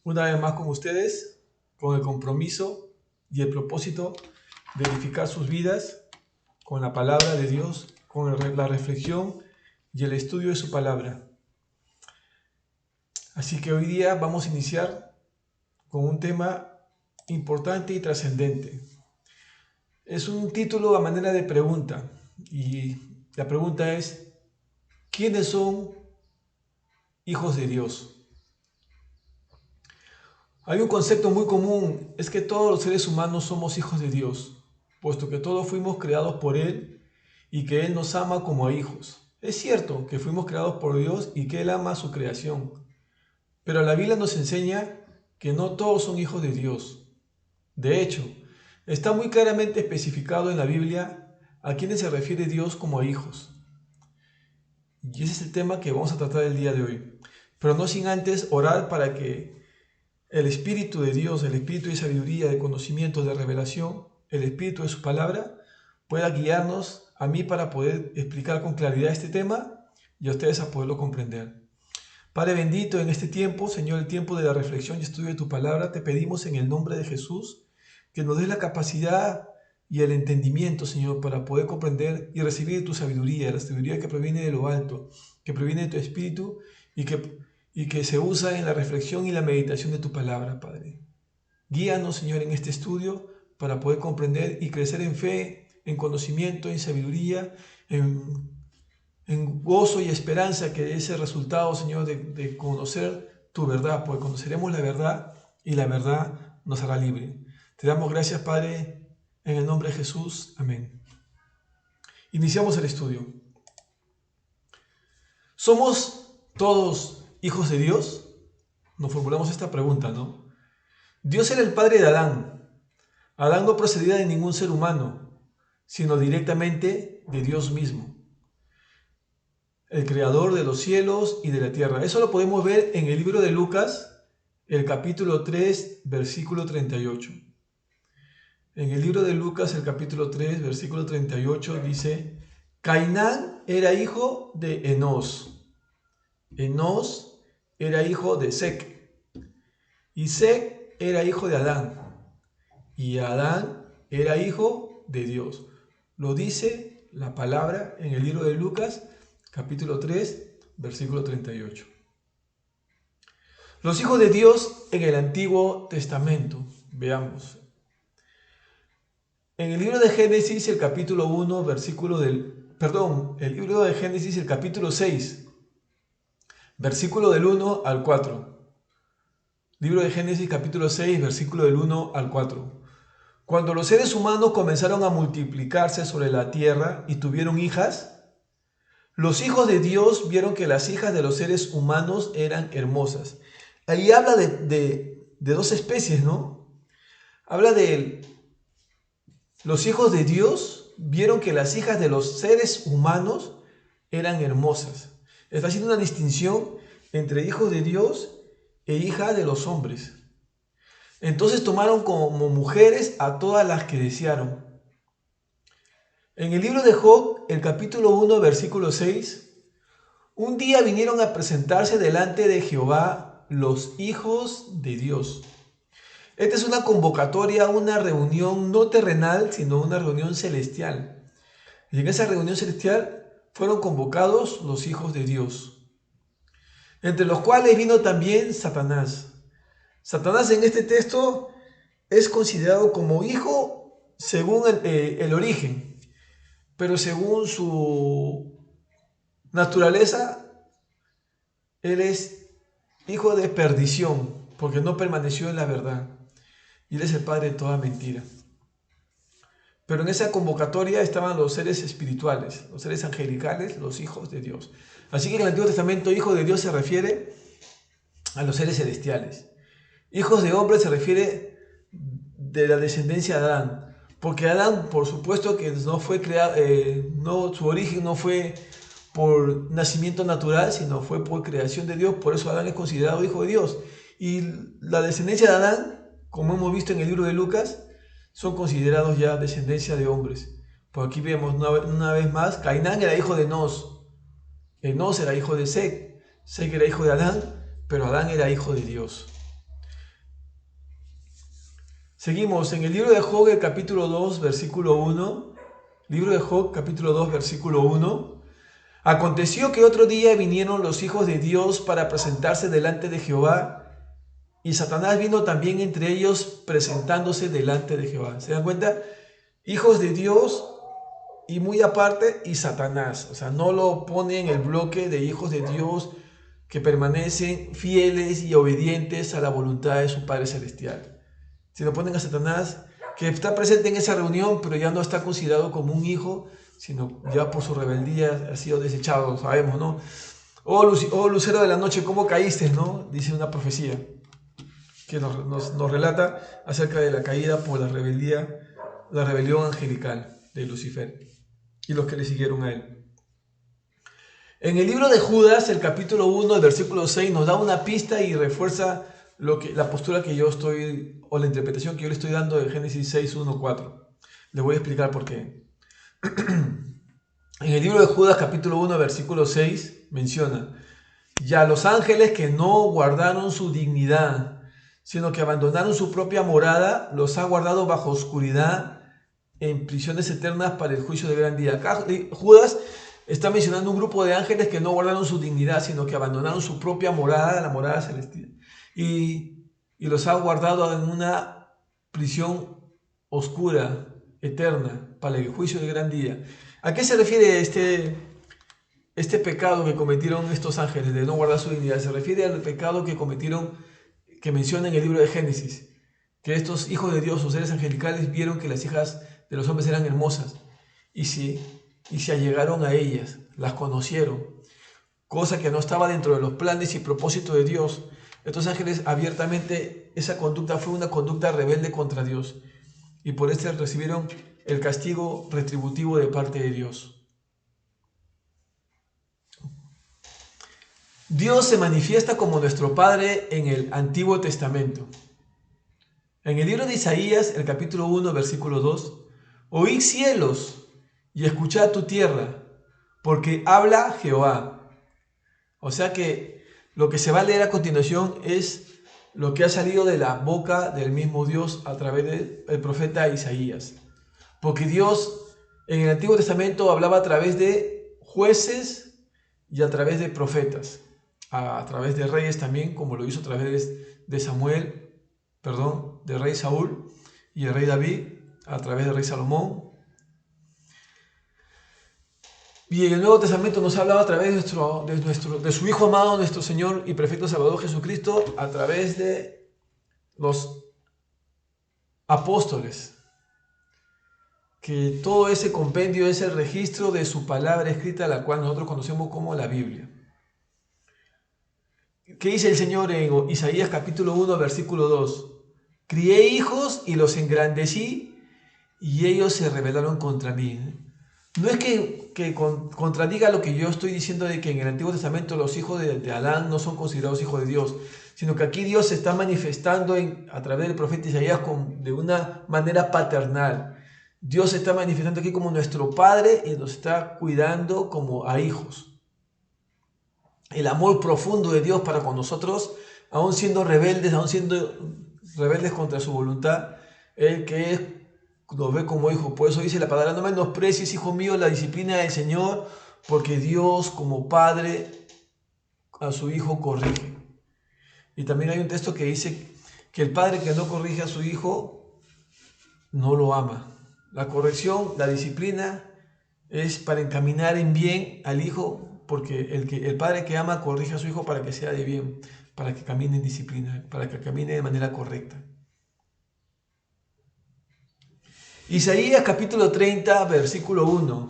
una vez más con ustedes, con el compromiso y el propósito de edificar sus vidas con la palabra de Dios, con la reflexión y el estudio de su palabra. Así que hoy día vamos a iniciar con un tema importante y trascendente. Es un título a manera de pregunta y la pregunta es: ¿quiénes son hijos de Dios? Hay un concepto muy común, es que todos los seres humanos somos hijos de Dios, puesto que todos fuimos creados por Él y que Él nos ama como a hijos. Es cierto que fuimos creados por Dios y que Él ama a su creación, pero la Biblia nos enseña que no todos son hijos de Dios. De hecho, está muy claramente especificado en la Biblia a quienes se refiere Dios como a hijos. Y ese es el tema que vamos a tratar el día de hoy. Pero no sin antes orar para que el Espíritu de Dios, el Espíritu de sabiduría, de conocimiento, de revelación, el Espíritu de su palabra, pueda guiarnos a mí para poder explicar con claridad este tema y a ustedes a poderlo comprender. Padre bendito, en este tiempo, Señor, el tiempo de la reflexión y estudio de tu palabra, te pedimos en el nombre de Jesús que nos des la capacidad y el entendimiento, Señor, para poder comprender y recibir tu sabiduría, la sabiduría que proviene de lo alto, que proviene de tu Espíritu y que se usa en la reflexión y la meditación de tu palabra, Padre. Guíanos, Señor, en este estudio para poder comprender y crecer en fe, en conocimiento, en sabiduría, en gozo y esperanza, que es el resultado, Señor, de conocer tu verdad, porque conoceremos la verdad y la verdad nos hará libre. Te damos gracias, Padre, en el nombre de Jesús. Amén. Iniciamos el estudio. ¿Somos todos hijos de Dios? Nos formulamos esta pregunta, ¿no? Dios era el padre de Adán. Adán no procedía de ningún ser humano, sino directamente de Dios mismo, el creador de los cielos y de la tierra. Eso lo podemos ver en el libro de Lucas, el capítulo 3, versículo 38. En el libro de Lucas, el capítulo 3, versículo 38, dice: Cainán era hijo de Enós. Enós era hijo de Sec. Y Sec era hijo de Adán. Y Adán era hijo de Dios. Lo dice la palabra en el libro de Lucas, capítulo 3, versículo 38. Los hijos de Dios en el Antiguo Testamento. Veamos. En el libro de Génesis, el capítulo 1, el libro de Génesis, el capítulo 6, versículo del 1 al 4. Libro de Génesis, capítulo 6, versículo del 1 al 4. Cuando los seres humanos comenzaron a multiplicarse sobre la tierra y tuvieron hijas, los hijos de Dios vieron que las hijas de los seres humanos eran hermosas. Ahí habla de dos especies, ¿no? Habla de los hijos de Dios vieron que las hijas de los seres humanos eran hermosas. Está haciendo una distinción entre hijos de Dios e hijas de los hombres. Entonces tomaron como mujeres a todas las que desearon. En el libro de Job, el capítulo 1, versículo 6, un día vinieron a presentarse delante de Jehová los hijos de Dios. Esta es una convocatoria, una reunión no terrenal, sino una reunión celestial. Y en esa reunión celestial fueron convocados los hijos de Dios, entre los cuales vino también Satanás. Satanás en este texto es considerado como hijo según el origen, pero según su naturaleza, él es hijo de perdición, porque no permaneció en la verdad. Y él es el padre de toda mentira. Pero en esa convocatoria estaban los seres espirituales, los seres angelicales, los hijos de Dios. Así que en el Antiguo Testamento, hijo de Dios se refiere a los seres celestiales. Hijos de hombre se refiere de la descendencia de Adán. Porque Adán, por supuesto que no fue creado, su origen no fue por nacimiento natural, sino fue por creación de Dios. Por eso Adán es considerado hijo de Dios. Y la descendencia de Adán, como hemos visto en el libro de Lucas, son considerados ya descendencia de hombres. Por aquí vemos una vez más, Cainán era hijo de Enós. Enós era hijo de Sec. Sec era hijo de Adán, pero Adán era hijo de Dios. Seguimos en el libro de Job, el capítulo 2, versículo 1. Libro de Job, capítulo 2, versículo 1. Aconteció que otro día vinieron los hijos de Dios para presentarse delante de Jehová, y Satanás vino también entre ellos presentándose delante de Jehová. ¿Se dan cuenta? Hijos de Dios y muy aparte, y Satanás. O sea, no lo pone en el bloque de hijos de Dios que permanecen fieles y obedientes a la voluntad de su Padre Celestial. Si lo ponen a Satanás, que está presente en esa reunión, pero ya no está considerado como un hijo, sino ya por su rebeldía ha sido desechado, lo sabemos, ¿no? Oh lucero de la noche, ¿cómo caíste?, ¿no? Dice una profecía que nos relata acerca de la caída por la rebelión angelical de Lucifer y los que le siguieron a él. En el libro de Judas, el capítulo 1, el versículo 6, nos da una pista y refuerza la postura que yo estoy, o la interpretación que yo le estoy dando de Génesis 6, 1, 4. Les voy a explicar por qué. En el libro de Judas, capítulo 1, versículo 6, menciona: ya los ángeles que no guardaron su dignidad, sino que abandonaron su propia morada, los ha guardado bajo oscuridad en prisiones eternas para el juicio de gran día. Acá Judas está mencionando un grupo de ángeles que no guardaron su dignidad, sino que abandonaron su propia morada, la morada celestial, y los ha guardado en una prisión oscura, eterna, para el juicio de gran día. ¿A qué se refiere este pecado que cometieron estos ángeles de no guardar su dignidad? Se refiere al pecado que cometieron, que menciona en el libro de Génesis, que estos hijos de Dios o seres angelicales vieron que las hijas de los hombres eran hermosas y se allegaron a ellas, las conocieron, cosa que no estaba dentro de los planes y propósitos de Dios. Estos ángeles abiertamente, esa conducta fue una conducta rebelde contra Dios, y por esto recibieron el castigo retributivo de parte de Dios. Dios se manifiesta como nuestro Padre en el Antiguo Testamento. En el libro de Isaías, el capítulo 1, versículo 2, oíd cielos y escuchad tu tierra, porque habla Jehová. O sea que lo que se va a leer a continuación es lo que ha salido de la boca del mismo Dios a través del profeta Isaías. Porque Dios en el Antiguo Testamento hablaba a través de jueces y a través de profetas, a través de reyes también, como lo hizo a través de de rey Saúl y el rey David, a través del rey Salomón. Y en el Nuevo Testamento nos ha hablado a través de su Hijo amado, nuestro Señor y perfecto Salvador Jesucristo, a través de los apóstoles. Que todo ese compendio es el registro de su palabra escrita, la cual nosotros conocemos como la Biblia. ¿Qué dice el Señor en Isaías capítulo 1, versículo 2? Crié hijos y los engrandecí, y ellos se rebelaron contra mí. No es que contradiga lo que yo estoy diciendo de que en el Antiguo Testamento los hijos de Adán no son considerados hijos de Dios, sino que aquí Dios se está manifestando a través del profeta Isaías de una manera paternal. Dios se está manifestando aquí como nuestro Padre y nos está cuidando como a hijos. El amor profundo de Dios para con nosotros, aún siendo rebeldes contra su voluntad, Él que nos ve como hijos. Por eso dice la palabra: no menosprecies, hijo mío, la disciplina del Señor, porque Dios como Padre a su hijo corrige. Y también hay un texto que dice que el padre que no corrige a su hijo no lo ama. La corrección, la disciplina es para encaminar en bien al hijo, porque el padre que ama corrige a su hijo para que sea de bien, para que camine en disciplina, para que camine de manera correcta. Isaías capítulo 30, versículo 1.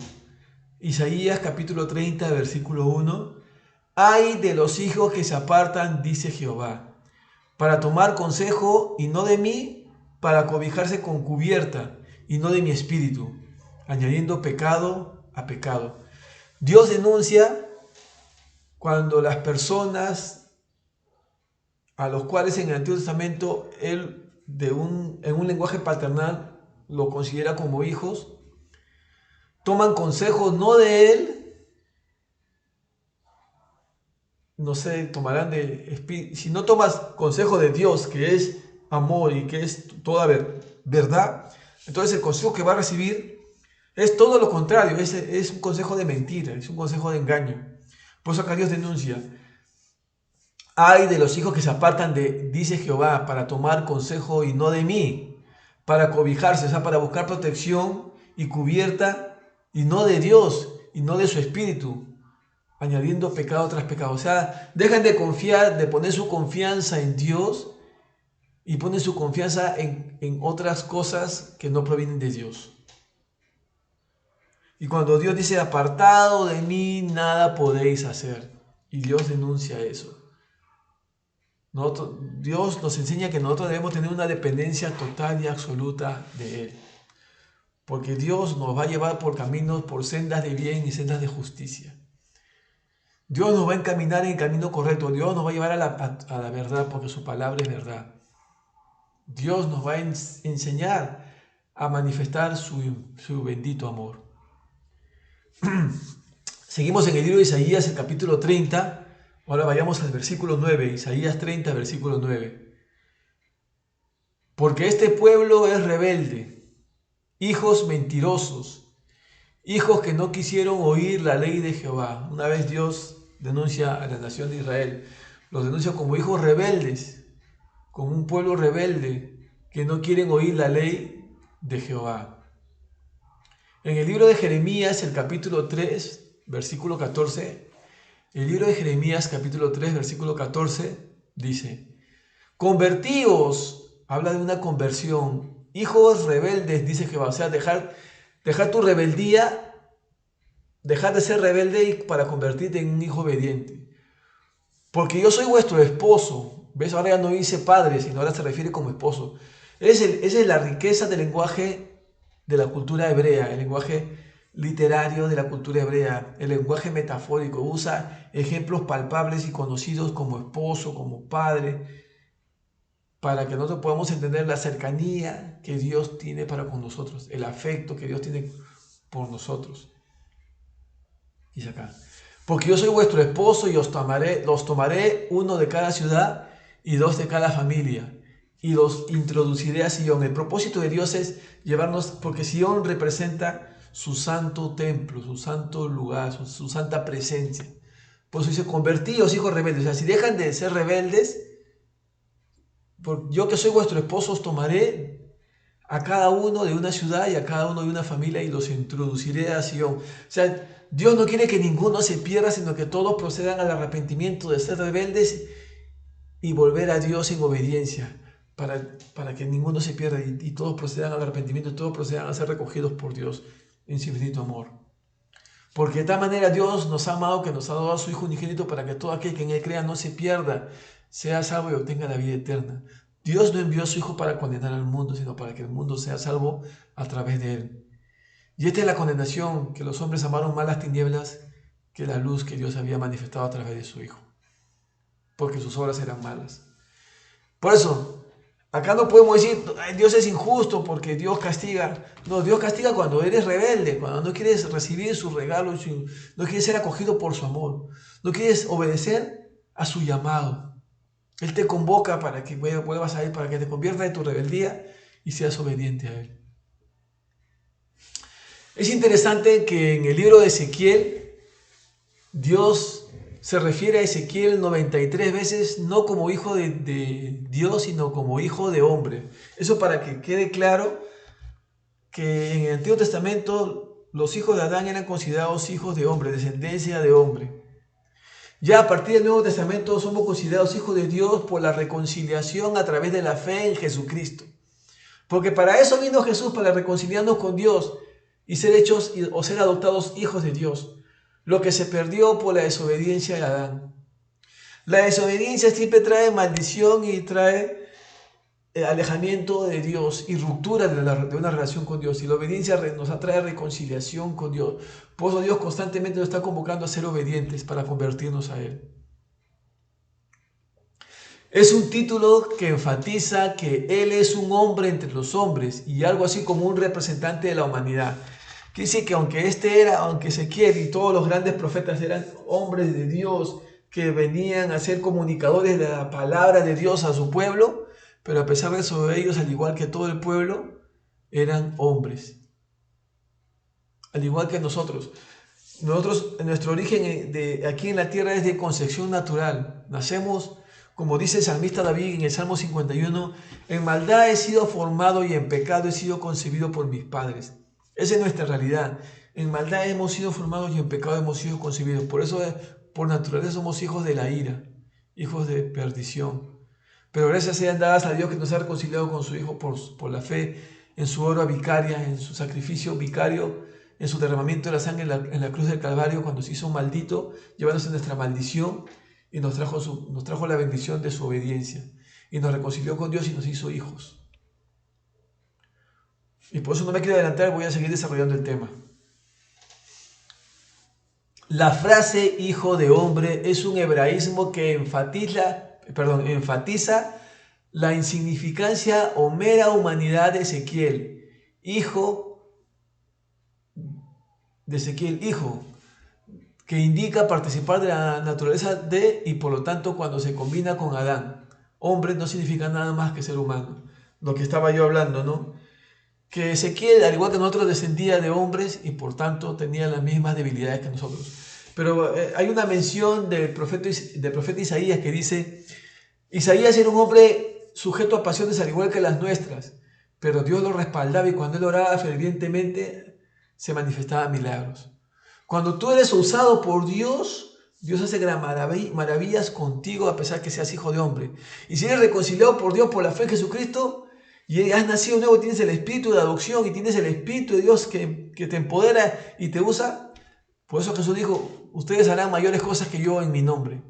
Isaías capítulo 30, versículo 1. Ay de los hijos que se apartan, dice Jehová, para tomar consejo y no de mí, para cobijarse con cubierta y no de mi espíritu, añadiendo pecado a pecado. Dios denuncia cuando las personas a los cuales en el Antiguo Testamento Él en un lenguaje paternal lo considera como hijos, toman consejos no de Él, no sé, tomarán si no tomas consejo de Dios, que es amor y que es toda verdad, entonces el consejo que va a recibir es todo lo contrario, es un consejo de mentira, es un consejo de engaño. Por eso acá Dios denuncia: ay de los hijos que se apartan dice Jehová, para tomar consejo y no de mí, para cobijarse, o sea, para buscar protección y cubierta, y no de Dios, y no de su espíritu, añadiendo pecado tras pecado. O sea, dejan de confiar, de poner su confianza en Dios y ponen su confianza en otras cosas que no provienen de Dios. Y cuando Dios dice: apartado de mí, nada podéis hacer. Y Dios denuncia eso. Dios nos enseña que nosotros debemos tener una dependencia total y absoluta de Él. Porque Dios nos va a llevar por caminos, por sendas de bien y sendas de justicia. Dios nos va a encaminar en el camino correcto. Dios nos va a llevar a la verdad, porque su palabra es verdad. Dios nos va a enseñar a manifestar su bendito amor. Seguimos en el libro de Isaías, el capítulo 30. Ahora vayamos al versículo 9. Isaías 30, versículo 9. Porque este pueblo es rebelde, hijos mentirosos, hijos que no quisieron oír la ley de Jehová. Una vez Dios denuncia a la nación de Israel, los denuncia como hijos rebeldes, como un pueblo rebelde que no quieren oír la ley de Jehová. En el libro de Jeremías, el capítulo 3, versículo 14, el libro de Jeremías, capítulo 3, versículo 14, dice: convertíos, habla de una conversión, hijos rebeldes, dice Jehová. O sea, dejar tu rebeldía, dejar de ser rebelde para convertirte en un hijo obediente. Porque yo soy vuestro esposo. ¿Ves? Ahora ya no dice padre, sino ahora se refiere como esposo. Esa es la riqueza del lenguaje de la cultura hebrea, el lenguaje literario de la cultura hebrea, el lenguaje metafórico. Usa ejemplos palpables y conocidos como esposo, como padre, para que nosotros podamos entender la cercanía que Dios tiene para con nosotros, el afecto que Dios tiene por nosotros. Dice acá: porque yo soy vuestro esposo y los tomaré uno de cada ciudad y dos de cada familia, y los introduciré a Sion. El propósito de Dios es llevarnos, porque Sion representa su santo templo, su santo lugar, su santa presencia. Por eso dice: convertíos, hijos rebeldes. O sea, si dejan de ser rebeldes, yo que soy vuestro esposo os tomaré a cada uno de una ciudad y a cada uno de una familia y los introduciré a Sion. O sea, Dios no quiere que ninguno se pierda, sino que todos procedan al arrepentimiento de ser rebeldes y volver a Dios en obediencia, para que ninguno se pierda y todos procedan al arrepentimiento, todos procedan a ser recogidos por Dios en su infinito amor. Porque de tal manera Dios nos ha amado, que nos ha dado a su Hijo unigénito, para que todo aquel que en Él crea no se pierda, sea salvo y obtenga la vida eterna. Dios no envió a su Hijo para condenar al mundo, sino para que el mundo sea salvo a través de Él. Y esta es la condenación, que los hombres amaron más las tinieblas que la luz que Dios había manifestado a través de su Hijo, porque sus obras eran malas. Por eso, acá no podemos decir: Dios es injusto porque Dios castiga. No, Dios castiga cuando eres rebelde, cuando no quieres recibir su regalo, no quieres ser acogido por su amor, no quieres obedecer a su llamado. Él te convoca para que vuelvas a Él, para que te conviertas de tu rebeldía y seas obediente a Él. Es interesante que en el libro de Ezequiel, Dios se refiere a Ezequiel 93 veces, no como hijo de Dios, sino como hijo de hombre. Eso para que quede claro que en el Antiguo Testamento los hijos de Adán eran considerados hijos de hombre, descendencia de hombre. Ya a partir del Nuevo Testamento somos considerados hijos de Dios por la reconciliación a través de la fe en Jesucristo. Porque para eso vino Jesús, para reconciliarnos con Dios y ser hechos o ser adoptados hijos de Dios. Lo que se perdió por la desobediencia de Adán. La desobediencia siempre trae maldición y trae alejamiento de Dios y ruptura de una relación con Dios. Y la obediencia nos atrae reconciliación con Dios. Por eso Dios constantemente nos está convocando a ser obedientes para convertirnos a Él. Es un título que enfatiza que Él es un hombre entre los hombres y algo así como un representante de la humanidad. Quiere decir que aunque Ezequiel y todos los grandes profetas eran hombres de Dios que venían a ser comunicadores de la palabra de Dios a su pueblo, pero a pesar de eso ellos, al igual que todo el pueblo, eran hombres, al igual que nosotros. Nosotros, nuestro origen de aquí en la tierra es de concepción natural. Nacemos, como dice el salmista David en el Salmo 51, en maldad he sido formado y en pecado he sido concebido por mis padres. Esa es nuestra realidad. En maldad hemos sido formados y en pecado hemos sido concebidos. Por eso, por naturaleza, somos hijos de la ira, hijos de perdición. Pero gracias sean dadas a Dios que nos ha reconciliado con su Hijo por la fe en su obra vicaria, en su sacrificio vicario, en su derramamiento de la sangre en la cruz del Calvario, cuando se hizo maldito, llevándose nuestra maldición y nos trajo la bendición de su obediencia. Y nos reconcilió con Dios y nos hizo hijos. Y por eso no me quiero adelantar, voy a seguir desarrollando el tema. La frase hijo de hombre es un hebraísmo que enfatiza la insignificancia o mera humanidad de Ezequiel, hijo, que indica participar de la naturaleza de y por lo tanto cuando se combina con Adán. Hombre no significa nada más que ser humano. Lo que estaba yo hablando, ¿no? Que Ezequiel, al igual que nosotros, descendía de hombres y por tanto tenía las mismas debilidades que nosotros. Pero hay una mención del profeta Isaías que dice, Isaías era un hombre sujeto a pasiones al igual que las nuestras, pero Dios lo respaldaba y cuando él oraba fervientemente se manifestaban milagros. Cuando tú eres usado por Dios, Dios hace gran maravillas contigo a pesar que seas hijo de hombre. Y si eres reconciliado por Dios por la fe en Jesucristo y has nacido nuevo, tienes el espíritu de adopción y tienes el espíritu de Dios que te empodera y te usa. Por eso Jesús dijo, ustedes harán mayores cosas que yo en mi nombre.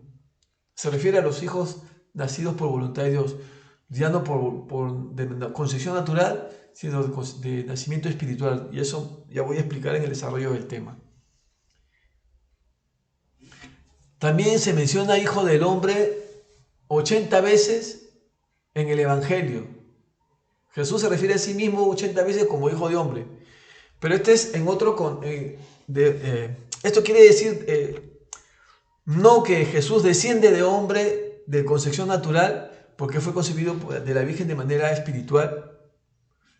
Se refiere a los hijos nacidos por voluntad de Dios, ya no de concepción natural, sino de nacimiento espiritual. Y eso ya voy a explicar en el desarrollo del tema. También se menciona hijo del hombre 80 veces en el Evangelio. Jesús se refiere a sí mismo 80 veces como hijo de hombre. Pero este es en otro... esto quiere decir no que Jesús desciende de hombre de concepción natural, porque fue concebido de la Virgen de manera espiritual.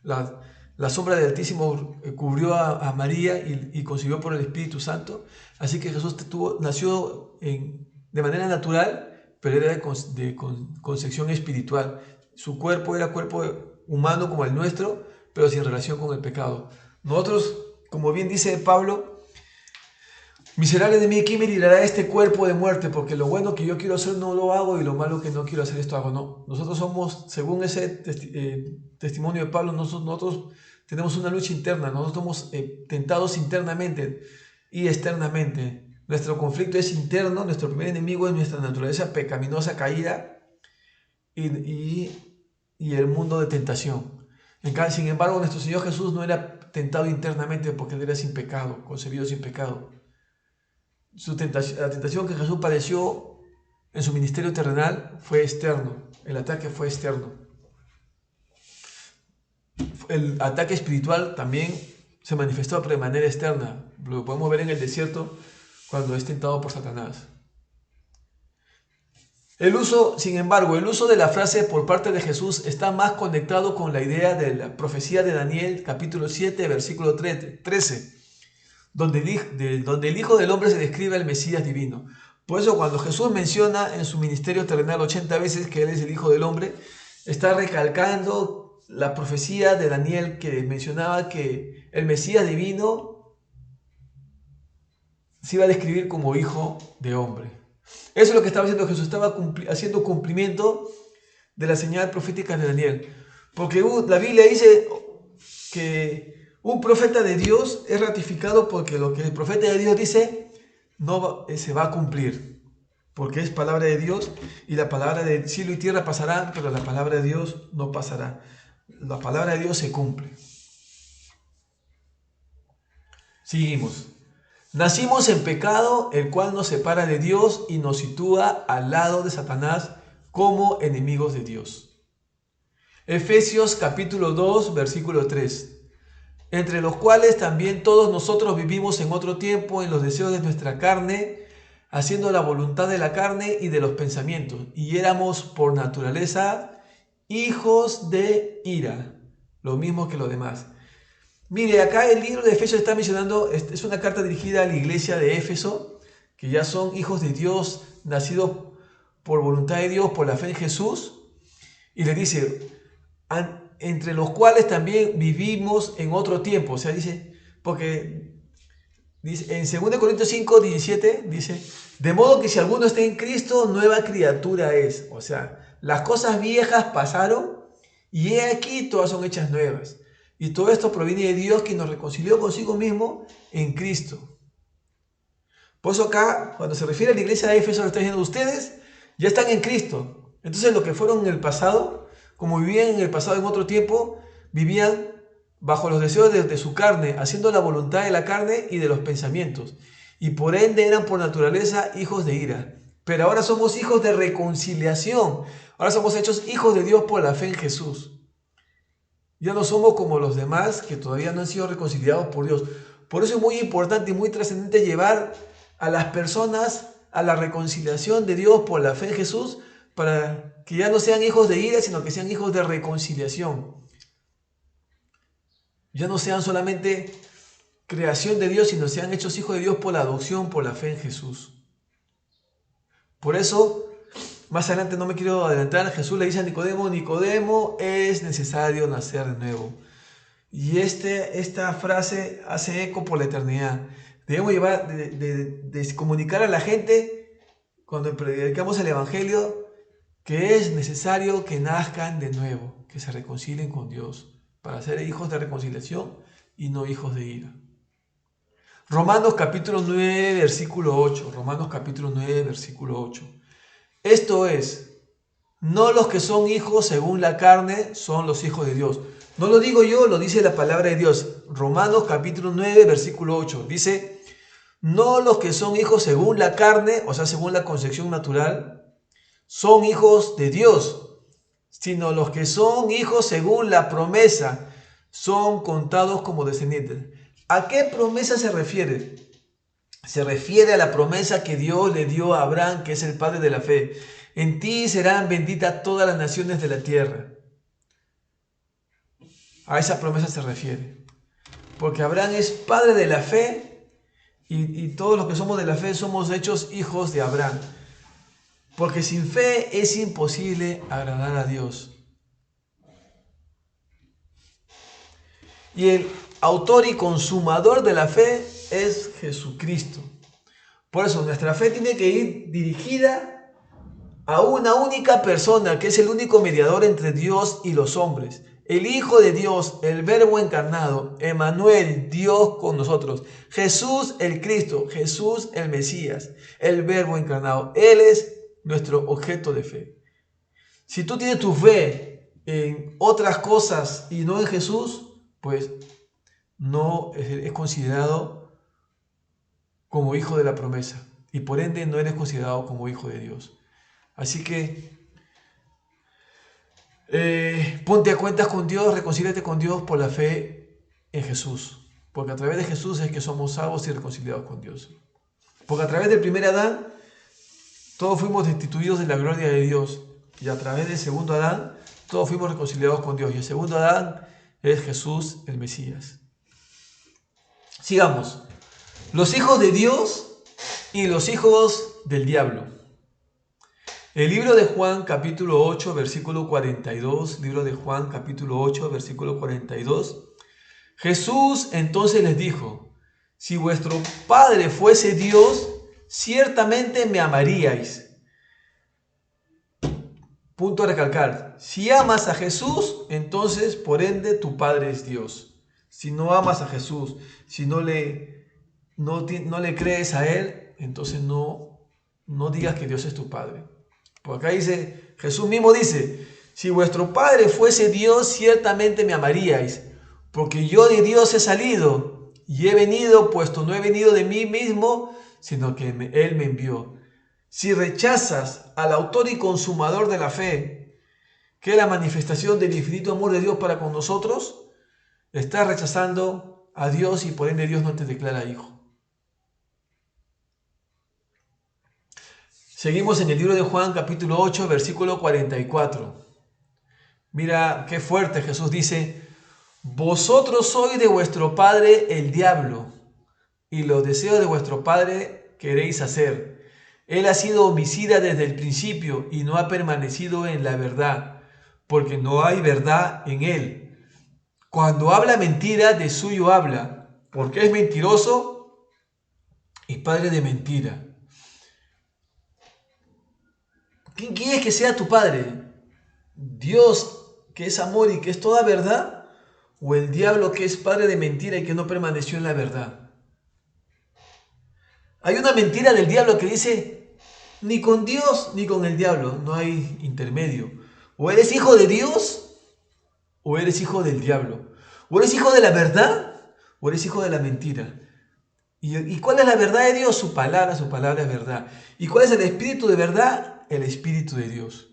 La sombra del Altísimo cubrió a María y concibió por el Espíritu Santo. Así que Jesús nació de manera natural, pero era de concepción espiritual. Su cuerpo era cuerpo humano como el nuestro, pero sin relación con el pecado. Nosotros, como bien dice Pablo, miserable de mí, ¿quién me librará de este cuerpo de muerte? Porque lo bueno que yo quiero hacer no lo hago y lo malo que no quiero hacer esto hago. No, nosotros somos, según ese testimonio de Pablo, nosotros tenemos una lucha interna, nosotros somos tentados internamente y externamente. Nuestro conflicto es interno, nuestro primer enemigo es nuestra naturaleza pecaminosa caída y el mundo de tentación. Sin embargo, nuestro Señor Jesús no era tentado internamente porque Él era sin pecado, concebido sin pecado. La tentación que Jesús padeció en su ministerio terrenal fue externo, el ataque fue externo. El ataque espiritual también se manifestó de manera externa, lo podemos ver en el desierto cuando es tentado por Satanás. Sin embargo, el uso de la frase por parte de Jesús está más conectado con la idea de la profecía de Daniel, capítulo 7, versículo 13, donde el Hijo del Hombre se describe al Mesías divino. Por eso cuando Jesús menciona en su ministerio terrenal 80 veces que Él es el Hijo del Hombre, está recalcando la profecía de Daniel que mencionaba que el Mesías divino se iba a describir como Hijo de Hombre. Eso es lo que estaba haciendo Jesús, estaba haciendo cumplimiento de la señal profética de Daniel. Porque la Biblia dice que un profeta de Dios es ratificado porque lo que el profeta de Dios dice se va a cumplir. Porque es palabra de Dios y la palabra de cielo y tierra pasará, pero la palabra de Dios no pasará. La palabra de Dios se cumple. Seguimos. Nacimos en pecado, el cual nos separa de Dios y nos sitúa al lado de Satanás como enemigos de Dios. Efesios capítulo 2, versículo 3. Entre los cuales también todos nosotros vivimos en otro tiempo en los deseos de nuestra carne, haciendo la voluntad de la carne y de los pensamientos. Y éramos por naturaleza hijos de ira, lo mismo que los demás. Mire, acá el libro de Efesios está mencionando, es una carta dirigida a la iglesia de Éfeso, que ya son hijos de Dios, nacidos por voluntad de Dios, por la fe en Jesús, y le dice, entre los cuales también vivimos en otro tiempo. O sea, dice, porque dice, en 2 Corintios 5, 17, dice, de modo que si alguno está en Cristo, nueva criatura es. O sea, las cosas viejas pasaron y he aquí todas son hechas nuevas. Y todo esto proviene de Dios, que nos reconcilió consigo mismo en Cristo. Por eso acá, cuando se refiere a la iglesia de Éfeso, le está diciendo, ustedes ya están en Cristo. Entonces lo que fueron en el pasado, como vivían en el pasado en otro tiempo, vivían bajo los deseos de su carne, haciendo la voluntad de la carne y de los pensamientos. Y por ende eran por naturaleza hijos de ira. Pero ahora somos hijos de reconciliación. Ahora somos hechos hijos de Dios por la fe en Jesús. Ya no somos como los demás que todavía no han sido reconciliados por Dios. Por eso es muy importante y muy trascendente llevar a las personas a la reconciliación de Dios por la fe en Jesús, para que ya no sean hijos de ira, sino que sean hijos de reconciliación. Ya no sean solamente creación de Dios, sino sean hechos hijos de Dios por la adopción, por la fe en Jesús. Por eso, más adelante, no me quiero adelantar, Jesús le dice a Nicodemo, Nicodemo, es necesario nacer de nuevo. Y esta frase hace eco por la eternidad. Debemos llevar, de comunicar a la gente, cuando predicamos el Evangelio, que es necesario que nazcan de nuevo, que se reconcilien con Dios, para ser hijos de reconciliación y no hijos de ira. Romanos capítulo 9, versículo 8. Romanos capítulo 9, versículo 8. Esto es, no los que son hijos según la carne son los hijos de Dios. No lo digo yo, lo dice la palabra de Dios. Romanos capítulo 9, versículo 8. Dice, no los que son hijos según la carne, o sea, según la concepción natural, son hijos de Dios, sino los que son hijos según la promesa, son contados como descendientes. ¿A qué promesa se refiere? Se refiere a la promesa que Dios le dio a Abraham, que es el padre de la fe. En ti serán benditas todas las naciones de la tierra. A esa promesa se refiere. Porque Abraham es padre de la fe y todos los que somos de la fe somos hechos hijos de Abraham. Porque sin fe es imposible agradar a Dios. Y el autor y consumador de la fe es Jesucristo. Por eso nuestra fe tiene que ir dirigida a una única persona, que es el único mediador entre Dios y los hombres. El Hijo de Dios, el Verbo encarnado, Emmanuel, Dios con nosotros. Jesús el Cristo, Jesús el Mesías, el Verbo encarnado. Él es nuestro objeto de fe. Si tú tienes tu fe en otras cosas y no en Jesús, pues no es considerado como hijo de la promesa. Y por ende no eres considerado como hijo de Dios. Así que ponte a cuentas con Dios, reconcíliate con Dios por la fe en Jesús. Porque a través de Jesús es que somos salvos y reconciliados con Dios. Porque a través del primer Adán, todos fuimos destituidos de la gloria de Dios. Y a través del segundo Adán, todos fuimos reconciliados con Dios. Y el segundo Adán es Jesús el Mesías. Sigamos. Los hijos de Dios y los hijos del diablo. El libro de Juan capítulo 8 versículo 42, libro de Juan capítulo 8 versículo 42. Jesús entonces les dijo, si vuestro Padre fuese Dios, ciertamente me amaríais. Punto a recalcar, si amas a Jesús, entonces por ende tu Padre es Dios. Si no amas a Jesús, si no le crees a Él, entonces no digas que Dios es tu Padre. Por acá dice, Jesús mismo dice, si vuestro Padre fuese Dios, ciertamente me amaríais, porque yo de Dios he salido y he venido, puesto no he venido de mí mismo, sino que Él me envió. Si rechazas al autor y consumador de la fe, que es la manifestación del infinito amor de Dios para con nosotros, estás rechazando a Dios y por ende Dios no te declara hijo. Seguimos en el libro de Juan capítulo 8 versículo 44. Mira qué fuerte. Jesús dice: vosotros sois de vuestro padre el diablo, y los deseos de vuestro padre queréis hacer. Él ha sido homicida desde el principio y no ha permanecido en la verdad, porque no hay verdad en él. Cuando habla mentira, de suyo habla, porque es mentiroso y padre de mentira. ¿Quién quieres que sea tu padre? ¿Dios, que es amor y que es toda verdad? ¿O el diablo, que es padre de mentira y que no permaneció en la verdad? Hay una mentira del diablo que dice: ni con Dios ni con el diablo, no hay intermedio. O eres hijo de Dios o eres hijo del diablo. O eres hijo de la verdad o eres hijo de la mentira. ¿Y cuál es la verdad de Dios? Su palabra es verdad. ¿Y cuál es el espíritu de verdad? El espíritu de Dios.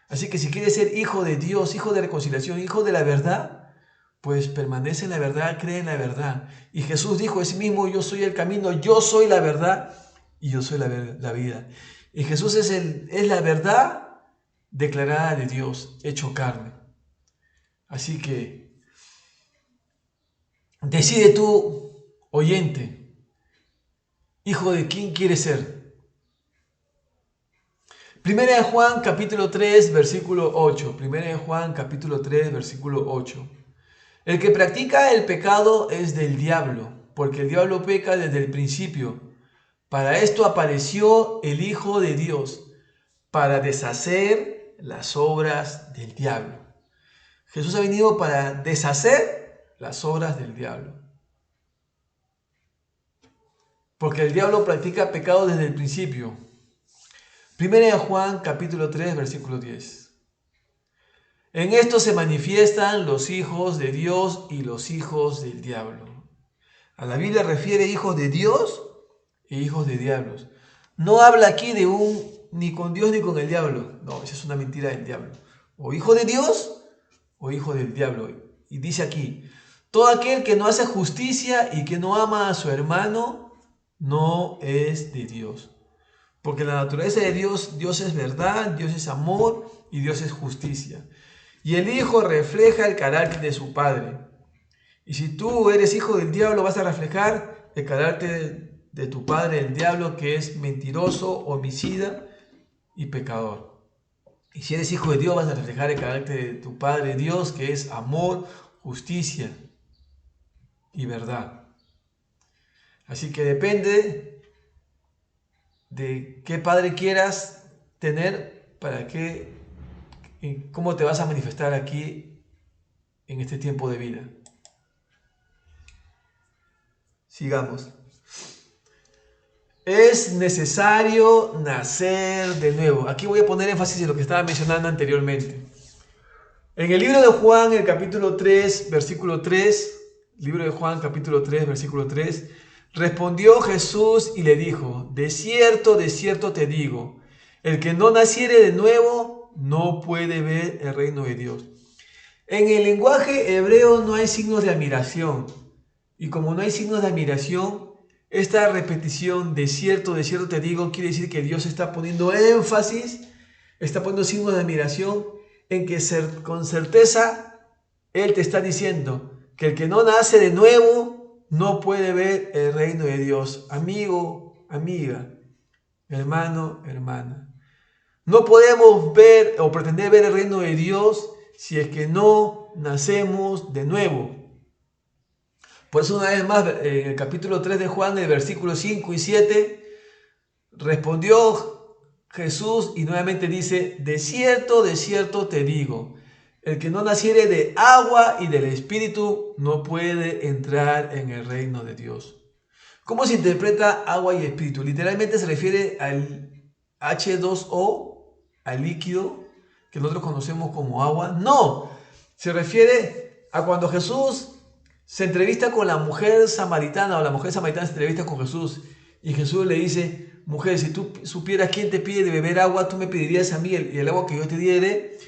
Así que si quieres ser hijo de Dios, hijo de reconciliación, hijo de la verdad, pues permanece en la verdad, cree en la verdad. Y Jesús dijo a sí mismo: yo soy el camino, yo soy la verdad y yo soy la vida. Y Jesús es la verdad declarada de Dios, hecho carne. Así que decide tú, oyente, hijo de quién quieres ser. Primera de Juan capítulo 3 versículo 8. Primera de Juan capítulo 3 versículo 8. El que practica el pecado es del diablo, porque el diablo peca desde el principio. Para esto apareció el Hijo de Dios, para deshacer las obras del diablo. Jesús ha venido para deshacer las obras del diablo. Porque el diablo practica pecado desde el principio. Primera de Juan capítulo 3 versículo 10. En esto se manifiestan los hijos de Dios y los hijos del diablo. A la Biblia refiere hijos de Dios e hijos de diablos. No habla aquí de ni con Dios ni con el diablo. No, esa es una mentira del diablo. O hijo de Dios o hijo del diablo. Y dice aquí: todo aquel que no hace justicia y que no ama a su hermano no es de Dios. Porque la naturaleza de Dios, Dios es verdad, Dios es amor y Dios es justicia. Y el Hijo refleja el carácter de su Padre. Y si tú eres hijo del diablo, vas a reflejar el carácter de tu padre, el diablo, que es mentiroso, homicida y pecador. Y si eres hijo de Dios, vas a reflejar el carácter de tu Padre Dios, que es amor, justicia y verdad. Así que depende de qué padre quieras tener, cómo te vas a manifestar aquí en este tiempo de vida. Sigamos. Es necesario nacer de nuevo. Aquí voy a poner énfasis en lo que estaba mencionando anteriormente. En el libro de Juan, el capítulo 3, versículo 3, libro de Juan, capítulo 3, versículo 3, respondió Jesús y le dijo: de cierto te digo, el que no naciere de nuevo no puede ver el reino de Dios. En el lenguaje hebreo no hay signos de admiración. Y como no hay signos de admiración, esta repetición de cierto te digo quiere decir que Dios está poniendo énfasis, está poniendo signos de admiración en que con certeza Él te está diciendo que el que no nace de nuevo no puede ver el reino de Dios. Amigo, amiga, hermano, hermana. No podemos ver o pretender ver el reino de Dios si es que no nacemos de nuevo. Por eso una vez más, en el capítulo 3 de Juan, el versículo 5 y 7, respondió Jesús y nuevamente dice: de cierto te digo, el que no naciere de agua y del Espíritu no puede entrar en el reino de Dios. ¿Cómo se interpreta agua y espíritu? Literalmente se refiere al H2O, al líquido que nosotros conocemos como agua. No, se refiere a cuando Jesús se entrevista con la mujer samaritana, o la mujer samaritana se entrevista con Jesús, y Jesús le dice: mujer, si tú supieras quién te pide de beber agua, tú me pedirías a mí, y el agua que yo te diere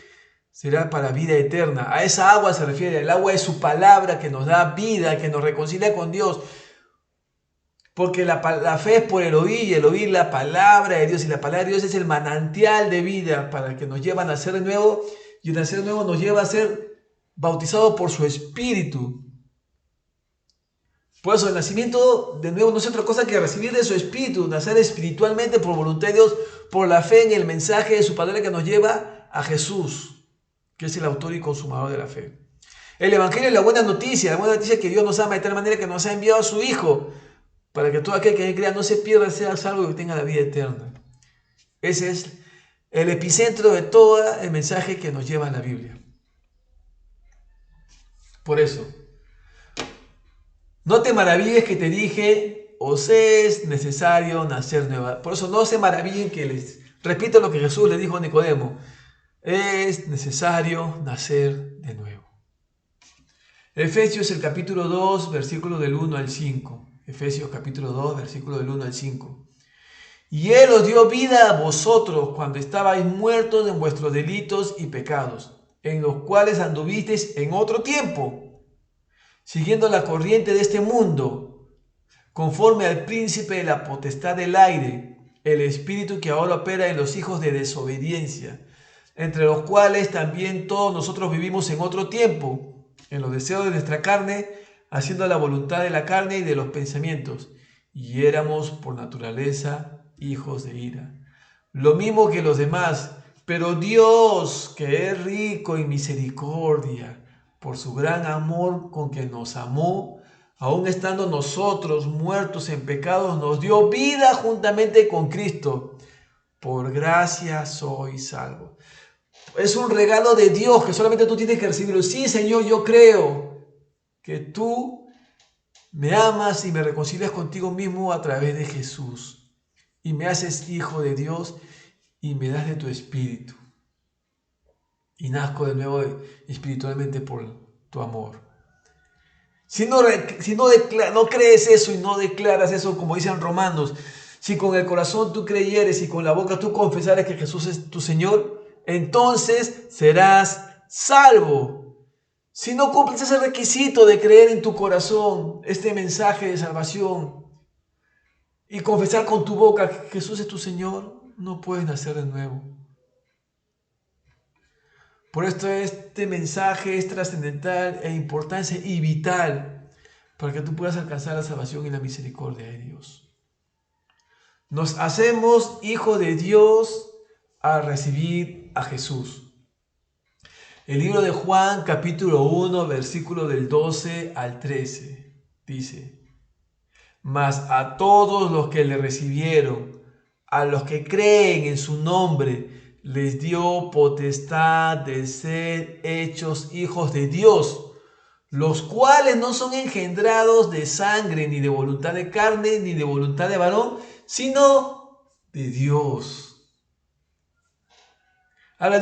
será para vida eterna. A esa agua se refiere, el agua es su palabra que nos da vida, que nos reconcilia con Dios. Porque la fe es por el oír, y el oír la palabra de Dios, y la palabra de Dios es el manantial de vida para que nos lleve a nacer de nuevo. Y el nacer de nuevo nos lleva a ser bautizados por su Espíritu. Por eso el nacimiento de nuevo no es otra cosa que recibir de su Espíritu, nacer espiritualmente por voluntad de Dios, por la fe en el mensaje de su palabra que nos lleva a Jesús, que es el autor y consumador de la fe. El Evangelio es la buena noticia que Dios nos ama de tal manera que nos ha enviado a su Hijo, para que todo aquel que en él crea no se pierda, sea salvo y tenga la vida eterna. Ese es el epicentro de todo el mensaje que nos lleva a la Biblia. Por eso, no te maravilles que te dije, os es necesario nacer nueva. Por eso no se maravillen que les repito lo que Jesús le dijo a Nicodemo. Es necesario nacer de nuevo. Efesios el capítulo 2, versículo del 1 al 5. Efesios capítulo 2, versículo del 1 al 5. Y Él os dio vida a vosotros cuando estabais muertos en vuestros delitos y pecados, en los cuales anduvisteis en otro tiempo, siguiendo la corriente de este mundo, conforme al príncipe de la potestad del aire, el espíritu que ahora opera en los hijos de desobediencia, entre los cuales también todos nosotros vivimos en otro tiempo, en los deseos de nuestra carne, haciendo la voluntad de la carne y de los pensamientos, y éramos por naturaleza hijos de ira, lo mismo que los demás, pero Dios, que es rico en misericordia, por su gran amor con que nos amó, aun estando nosotros muertos en pecados, nos dio vida juntamente con Cristo. Por gracia soy salvo. Es un regalo de Dios que solamente tú tienes que recibirlo. Sí, Señor, yo creo que tú me amas y me reconcilias contigo mismo a través de Jesús. Y me haces hijo de Dios y me das de tu espíritu. Y nazco de nuevo espiritualmente por tu amor. Si no crees eso y no declaras eso, como dicen Romanos, si con el corazón tú creyeres y con la boca tú confesares que Jesús es tu Señor, entonces serás salvo. Si no cumples ese requisito de creer en tu corazón este mensaje de salvación y confesar con tu boca que Jesús es tu Señor, no puedes nacer de nuevo. Por esto este mensaje es trascendental e importante y vital para que tú puedas alcanzar la salvación y la misericordia de Dios. Nos hacemos hijos de Dios al recibir a Jesús. El libro de Juan, capítulo 1, versículo del 12 al 13, dice: Mas a todos los que le recibieron, a los que creen en su nombre, les dio potestad de ser hechos hijos de Dios, los cuales no son engendrados de sangre, ni de voluntad de carne, ni de voluntad de varón, sino de Dios. Habla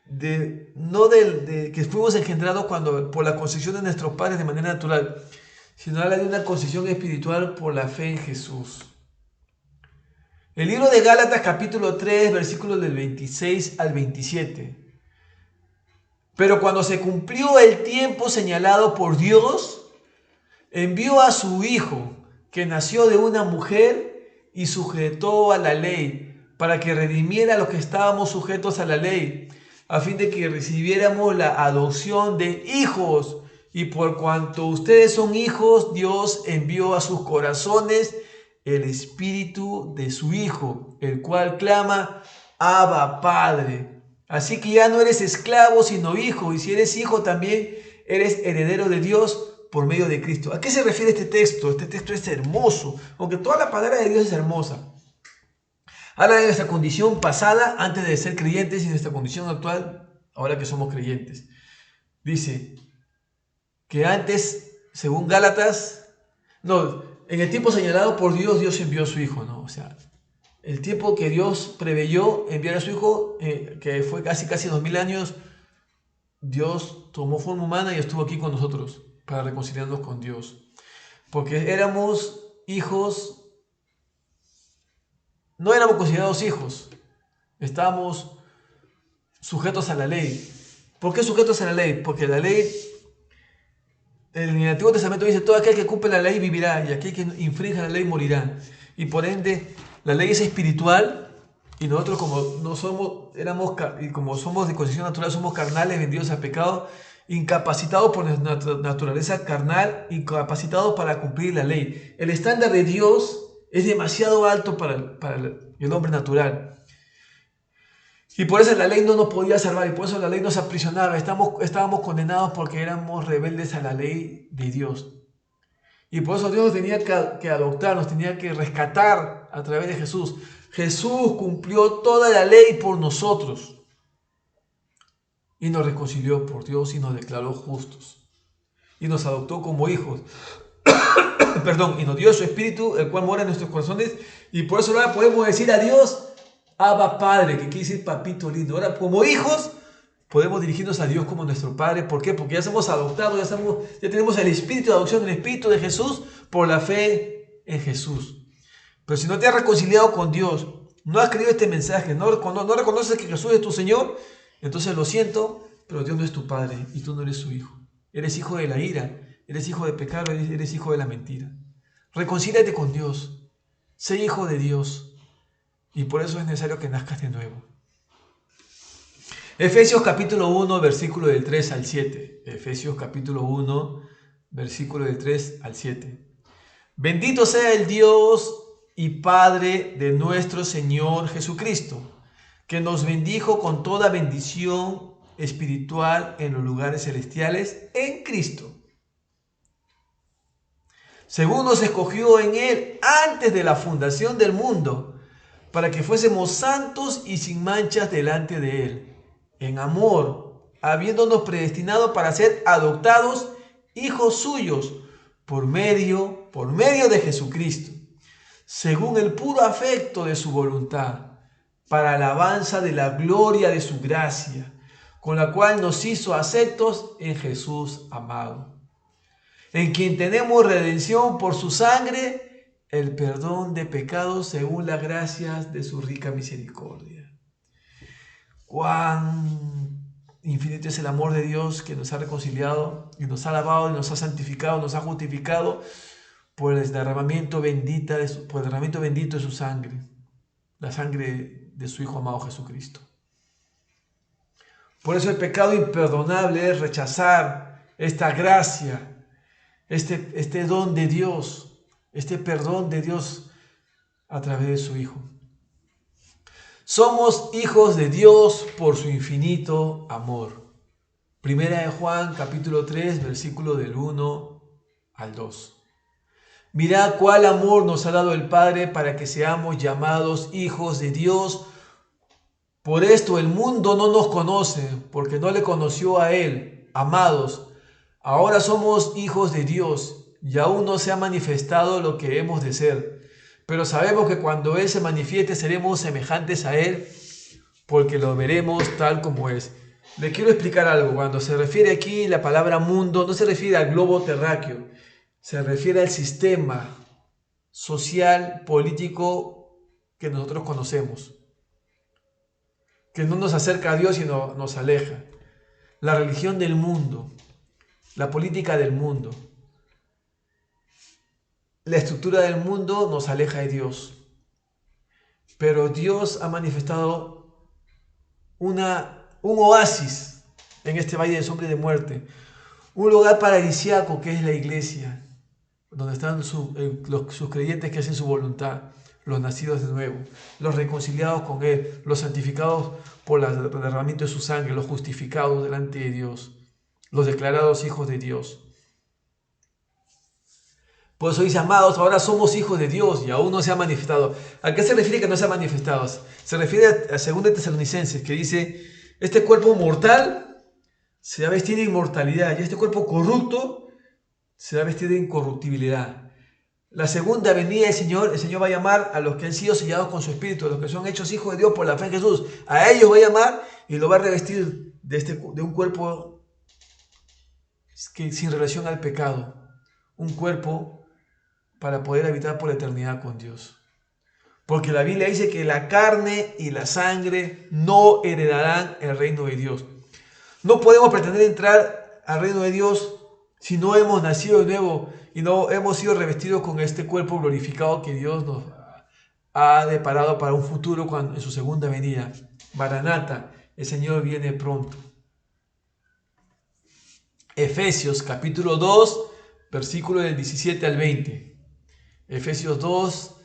de que fuimos engendrados por la concepción de nuestros padres de manera natural, sino habla de una concepción espiritual por la fe en Jesús. El libro de Gálatas capítulo 3, versículos del 26 al 27. Pero cuando se cumplió el tiempo señalado por Dios, envió a su Hijo, que nació de una mujer y sujetó a la ley, para que redimiera a los que estábamos sujetos a la ley, a fin de que recibiéramos la adopción de hijos. Y por cuanto ustedes son hijos, Dios envió a sus corazones el espíritu de su Hijo, el cual clama: Abba, Padre. Así que ya no eres esclavo, sino hijo, y si eres hijo también eres heredero de Dios por medio de Cristo. ¿A qué se refiere este texto? Este texto es hermoso, aunque toda la palabra de Dios es hermosa. Habla de nuestra condición pasada antes de ser creyentes y nuestra condición actual ahora que somos creyentes. Dice que antes, según Gálatas, en el tiempo señalado por Dios, Dios envió a su Hijo, ¿no? O sea, el tiempo que Dios preveyó enviar a su Hijo, que fue casi 2000 años, Dios tomó forma humana y estuvo aquí con nosotros para reconciliarnos con Dios. Porque éramos hijos, no éramos considerados hijos, estábamos sujetos a la ley. ¿Por qué sujetos a la ley? Porque la ley, en el Antiguo Testamento dice: todo aquel que cumple la ley vivirá, y aquel que infrinja la ley morirá. Y por ende, la ley es espiritual Y nosotros como no somos, y como somos de condición natural, somos carnales, vendidos al pecado, incapacitados por nuestra naturaleza carnal, incapacitados para cumplir la ley. El estándar de Dios es demasiado alto para el hombre natural. Y por eso la ley no nos podía salvar, y por eso la ley nos aprisionaba. Estábamos condenados porque éramos rebeldes a la ley de Dios. Y por eso Dios nos tenía que adoptar, nos tenía que rescatar a través de Jesús. Jesús cumplió toda la ley por nosotros y nos reconcilió por Dios y nos declaró justos. Y nos adoptó como hijos. Perdón, y nos dio su Espíritu, el cual mora en nuestros corazones. Y por eso ahora podemos decir a Dios, Abba Padre, que quiere decir papito lindo. Ahora, como hijos, podemos dirigirnos a Dios como nuestro Padre. ¿Por qué? Porque ya somos adoptados, ya tenemos el Espíritu de adopción, el Espíritu de Jesús, por la fe en Jesús. Pero si no te has reconciliado con Dios, no has creído este mensaje, no reconoces que Jesús es tu Señor, entonces lo siento, pero Dios no es tu Padre y tú no eres su hijo. Eres hijo de la ira, eres hijo de pecado, eres hijo de la mentira. Reconcíliate con Dios, sé hijo de Dios, y por eso es necesario que nazcas de nuevo. Efesios capítulo 1, versículo del 3 al 7. Efesios capítulo 1, versículo del 3 al 7. Bendito sea el Dios y Padre de nuestro Señor Jesucristo, que nos bendijo con toda bendición espiritual en los lugares celestiales en Cristo, según nos escogió en Él antes de la fundación del mundo, para que fuésemos santos y sin manchas delante de Él, en amor, habiéndonos predestinado para ser adoptados hijos suyos por medio de Jesucristo, según el puro afecto de su voluntad, para alabanza de la gloria de su gracia, con la cual nos hizo aceptos en Jesús amado, en quien tenemos redención por su sangre, el perdón de pecados según las gracias de su rica misericordia. Cuán infinito es el amor de Dios, que nos ha reconciliado y nos ha lavado y nos ha santificado, nos ha justificado por el derramamiento bendito de su sangre, la sangre de su Hijo amado Jesucristo. Por eso el pecado imperdonable es rechazar esta gracia, este don de Dios, este perdón de Dios a través de su Hijo. Somos hijos de Dios por su infinito amor. Primera de Juan, capítulo 3, versículo del 1 al 2. Mirad cuál amor nos ha dado el Padre para que seamos llamados hijos de Dios. Por esto el mundo no nos conoce, porque no le conoció a Él. Amados, ahora somos hijos de Dios y aún no se ha manifestado lo que hemos de ser. Pero sabemos que cuando Él se manifieste seremos semejantes a Él, porque lo veremos tal como es. Le quiero explicar algo. Cuando se refiere aquí la palabra mundo, no se refiere al globo terráqueo. Se refiere al sistema social, político que nosotros conocemos, que no nos acerca a Dios, sino nos aleja. La religión del mundo, la política del mundo, la estructura del mundo nos aleja de Dios. Pero Dios ha manifestado un oasis en este valle de sombra y de muerte, un lugar paradisíaco que es la iglesia, donde están sus creyentes que hacen su voluntad, los nacidos de nuevo, los reconciliados con Él, los santificados por el derramamiento de su sangre, los justificados delante de Dios, los declarados hijos de Dios. Por eso dice, amados, ahora somos hijos de Dios y aún no se ha manifestado. ¿A qué se refiere que no se ha manifestado? Se refiere a 2 Tesalonicenses, que dice, este cuerpo mortal se va a vestir de inmortalidad y este cuerpo corrupto se va a vestir de incorruptibilidad. La segunda venida del Señor, el Señor va a llamar a los que han sido sellados con su Espíritu, a los que son hechos hijos de Dios por la fe en Jesús. A ellos va a llamar y lo va a revestir de un cuerpo sin relación al pecado. Un cuerpo para poder habitar por la eternidad con Dios. Porque la Biblia dice que la carne y la sangre no heredarán el reino de Dios. No podemos pretender entrar al reino de Dios si no hemos nacido de nuevo y no hemos sido revestidos con este cuerpo glorificado que Dios nos ha deparado para un futuro en su segunda venida. Maranata, el Señor viene pronto. Efesios capítulo 2, versículo del 17 al 20. Efesios 2,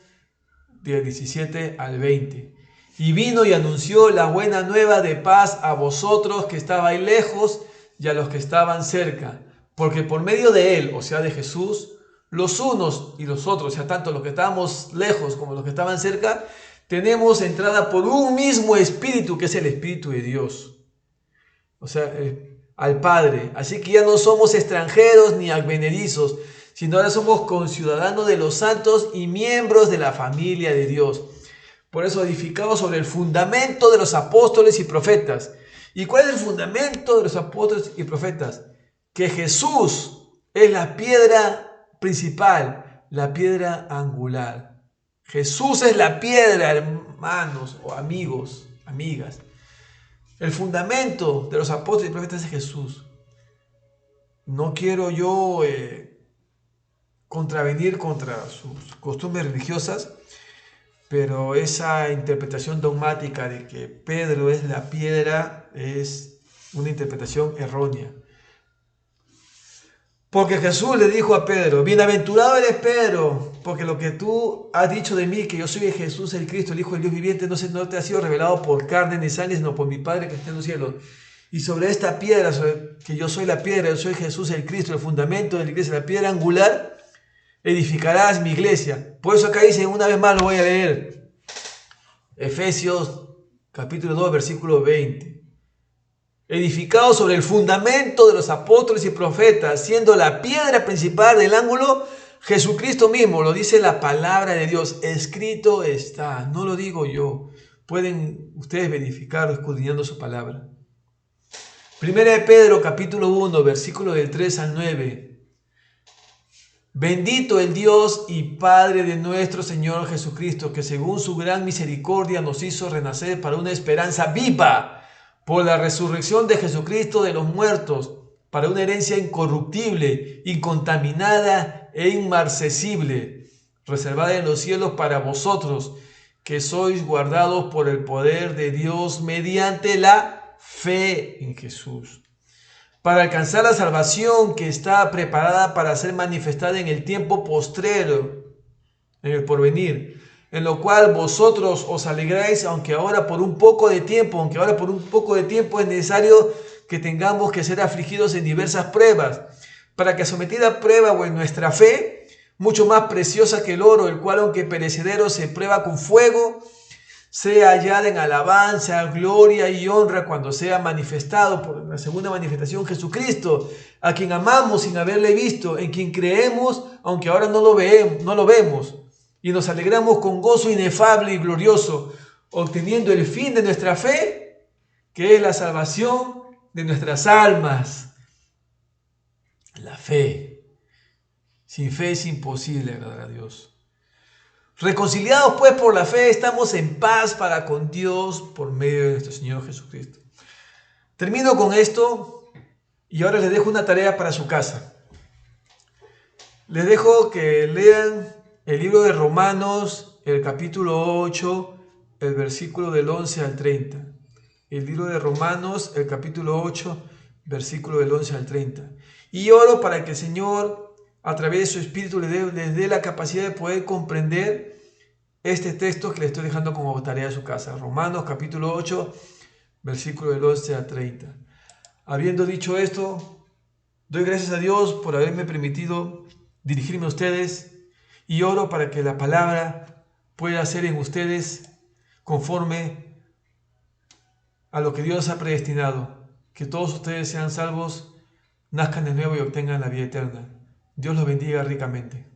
del 17 al 20. Y vino y anunció la buena nueva de paz a vosotros que estabais lejos y a los que estaban cerca, porque por medio de él, o sea de Jesús, los unos y los otros, o sea tanto los que estábamos lejos como los que estaban cerca, tenemos entrada por un mismo espíritu, que es el Espíritu de Dios, o sea, al Padre. Así que ya no somos extranjeros ni advenedizos, sino ahora somos conciudadanos de los santos y miembros de la familia de Dios. Por eso, edificados sobre el fundamento de los apóstoles y profetas. ¿Y cuál es el fundamento de los apóstoles y profetas? Que Jesús es la piedra principal, la piedra angular. Jesús es la piedra, hermanos o amigos, amigas. El fundamento de los apóstoles y profetas es Jesús. No quiero yo contravenir contra sus costumbres religiosas, pero esa interpretación dogmática de que Pedro es la piedra es una interpretación errónea. Porque Jesús le dijo a Pedro: bienaventurado eres Pedro, porque lo que tú has dicho de mí, que yo soy Jesús el Cristo, el Hijo del Dios viviente, no te ha sido revelado por carne ni sangre, sino por mi Padre que está en los cielos. Y sobre esta piedra, que yo soy la piedra, yo soy Jesús el Cristo, el fundamento de la iglesia, la piedra angular, edificarás mi iglesia. Por eso acá dice, una vez más lo voy a leer, Efesios capítulo 2, versículo 20. Edificado sobre el fundamento de los apóstoles y profetas, siendo la piedra principal del ángulo Jesucristo mismo. Lo dice la palabra de Dios. Escrito está, no lo digo yo. Pueden ustedes verificar escudriñando su palabra. Primera de Pedro capítulo 1, versículo del 3 al 9. Bendito el Dios y Padre de nuestro Señor Jesucristo, que según su gran misericordia nos hizo renacer para una esperanza viva por la resurrección de Jesucristo de los muertos, para una herencia incorruptible, incontaminada e inmarcesible, reservada en los cielos para vosotros, que sois guardados por el poder de Dios mediante la fe en Jesús, para alcanzar la salvación que está preparada para ser manifestada en el tiempo postrero, en el porvenir, en lo cual vosotros os alegráis, aunque ahora por un poco de tiempo es necesario que tengamos que ser afligidos en diversas pruebas, para que sometida a prueba nuestra fe, mucho más preciosa que el oro, el cual aunque perecedero se prueba con fuego, sea hallada en alabanza, gloria y honra cuando sea manifestado por la segunda manifestación Jesucristo, a quien amamos sin haberle visto, en quien creemos, aunque ahora no lo vemos, y nos alegramos con gozo inefable y glorioso, obteniendo el fin de nuestra fe, que es la salvación de nuestras almas. La fe. Sin fe es imposible agradar a Dios. Reconciliados pues por la fe, estamos en paz para con Dios por medio de nuestro Señor Jesucristo. Termino con esto y ahora les dejo una tarea para su casa. Les dejo que lean el libro de Romanos, el capítulo 8, el versículo del 11 al 30. El libro de Romanos, el capítulo 8, versículo del 11 al 30. Y oro para que el Señor, a través de su Espíritu, les dé la capacidad de poder comprender este texto que les estoy dejando como tarea de su casa. Romanos, capítulo 8, versículo del 11 al 30. Habiendo dicho esto, doy gracias a Dios por haberme permitido dirigirme a ustedes y oro para que la palabra pueda ser en ustedes conforme a lo que Dios ha predestinado, que todos ustedes sean salvos, nazcan de nuevo y obtengan la vida eterna. Dios los bendiga ricamente.